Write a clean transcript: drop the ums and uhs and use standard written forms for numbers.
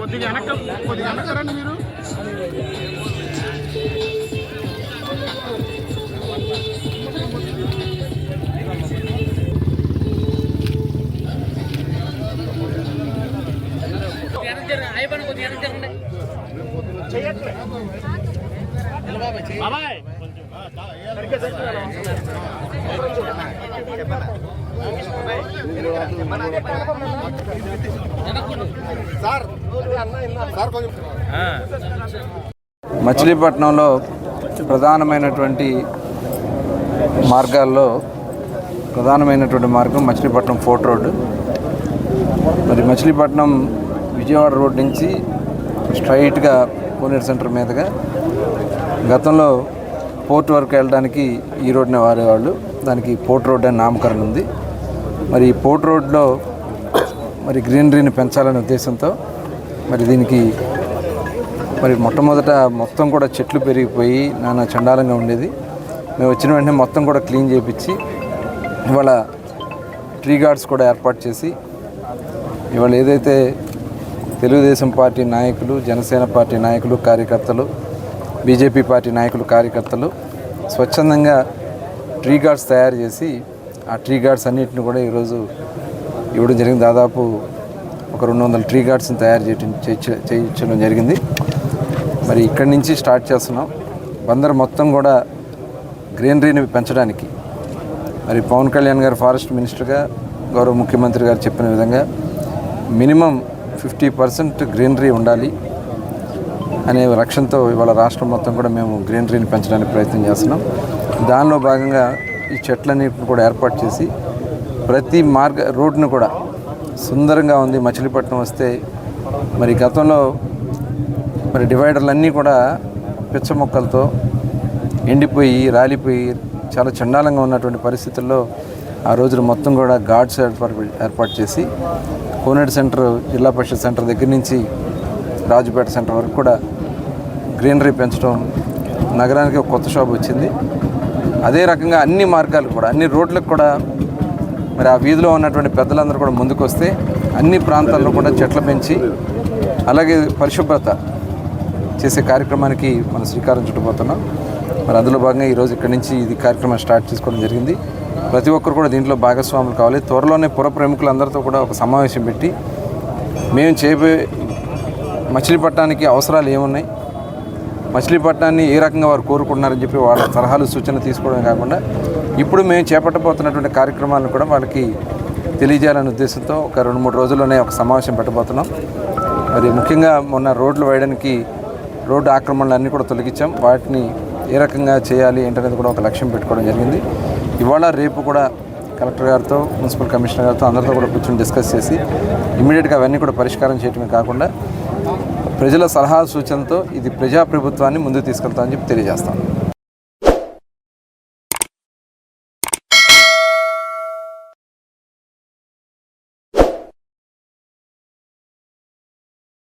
కొద్దిగా వెనక్కి మీరు. మచిలీపట్నంలో ప్రధానమైనటువంటి మార్గం మచిలీపట్నం ఫోర్ట్ రోడ్డు. మరి మచిలీపట్నం విజయవాడ రోడ్ నుంచి స్ట్రైట్గా కోనేరు సెంటర్ మీదుగా గతంలో పోర్ట్ వరకు వెళ్ళడానికి ఈ రోడ్డునే వాడేవాళ్ళు. దానికి పోర్ట్ రోడ్ అని నామకరణం ఉంది. మరి ఈ పోర్ట్ రోడ్లో మరి గ్రీనరీని పెంచాలనే ఉద్దేశంతో మరి దీనికి మరి మొట్టమొదట మొత్తం కూడా చెట్లు పెరిగిపోయి నానా చండాలంగా ఉండేది. మేము వచ్చిన వెంటనే మొత్తం కూడా క్లీన్ చేయించి ఇవాళ ట్రీ గార్డ్స్ కూడా ఏర్పాటు చేసి ఇవాళ ఏదైతే తెలుగుదేశం పార్టీ నాయకులు, జనసేన పార్టీ నాయకులు, కార్యకర్తలు, బీజేపీ పార్టీ నాయకులు, కార్యకర్తలు స్వచ్ఛందంగా ట్రీ గార్డ్స్ తయారు చేసి ఆ ట్రీ గార్డ్స్ అన్నింటిని కూడా ఈరోజు ఇవ్వడం జరిగింది. దాదాపు ఒక 200 ట్రీ గార్డ్స్ని తయారు చేయించడం జరిగింది. మరి ఇక్కడి నుంచి స్టార్ట్ చేస్తున్నాం. బందర్ మొత్తం కూడా గ్రీనరీని పెంచడానికి మరి పవన్ కళ్యాణ్ గారు ఫారెస్ట్ మినిస్టర్గా, గౌరవ ముఖ్యమంత్రి గారు చెప్పిన విధంగా మినిమం 50% గ్రీనరీ ఉండాలి అనే లక్ష్యంతో ఇవాళ రాష్ట్రం మొత్తం కూడా మేము గ్రీనరీని పెంచడానికి ప్రయత్నం చేస్తున్నాం. దానిలో భాగంగా ఈ చెట్లన్నింటిని కూడా ఏర్పాటు చేసి ప్రతి రోడ్డును కూడా సుందరంగా ఉంది. మచిలీపట్నం వస్తే మరి గతంలో మరి డివైడర్లన్నీ కూడా పిచ్చ మొక్కలతో ఎండిపోయి రాలిపోయి చాలా చండాలంగా ఉన్నటువంటి పరిస్థితుల్లో ఆ రోజులు మొత్తం కూడా గార్డ్స్ ఏర్పాటు చేసి కోనేరు సెంటర్, జిల్లా పరిషత్ సెంటర్ దగ్గర నుంచి రాజుపేట సెంటర్ వరకు కూడా గ్రీనరీ పెంచడం నగరానికి ఒక కొత్త శోభ వచ్చింది. అదే రకంగా అన్ని మార్గాలు కూడా, అన్ని రోడ్లకు కూడా మరి ఆ వీధిలో ఉన్నటువంటి పెద్దలందరూ కూడా ముందుకు వస్తే అన్ని ప్రాంతాల్లో కూడా చెట్లు పెంచి అలాగే పరిశుభ్రత చేసే కార్యక్రమానికి మనం శ్రీకారం చుట్టబోతున్నాం. మరి అందులో భాగంగా ఈరోజు ఇక్కడి నుంచి ఇది కార్యక్రమం స్టార్ట్ చేసుకోవడం జరిగింది. ప్రతి ఒక్కరు కూడా దీంట్లో భాగస్వాములు కావాలి. త్వరలోనే పుర ప్రముఖులందరితో కూడా ఒక సమావేశం పెట్టి మేము చేయబోయే మచిలీపట్నానికి అవసరాలు ఏమున్నాయి, మచిలీపట్నాన్ని ఏ రకంగా వారు కోరుకుంటున్నారని చెప్పి వాళ్ళ సలహాలు, సూచనలు తీసుకోవడమే కాకుండా ఇప్పుడు మేము చేపట్టబోతున్నటువంటి కార్యక్రమాలను కూడా వాళ్ళకి తెలియజేయాలనే ఉద్దేశంతో ఒక 2-3 రోజుల్లోనే ఒక సమావేశం పెట్టబోతున్నాం. మరి ముఖ్యంగా మొన్న రోడ్లు వేయడానికి రోడ్డు ఆక్రమణలు అన్నీ కూడా తొలగించాం. వాటిని ఏ రకంగా చేయాలి ఏంటనేది కూడా ఒక లక్ష్యం పెట్టుకోవడం జరిగింది. ఇవాళ రేపు కూడా కలెక్టర్ గారితో, మున్సిపల్ కమిషనర్ గారితో అందరితో కూడా కూర్చొని డిస్కస్ చేసి ఇమ్మీడియట్గా అవన్నీ కూడా పరిష్కారం చేయడమే కాకుండా ప్రజల సలహా సూచనలతో ఇది ప్రజాప్రభుత్వాన్ని ముందుకు తీసుకెళ్తామని చెప్పి తెలియజేస్తాం.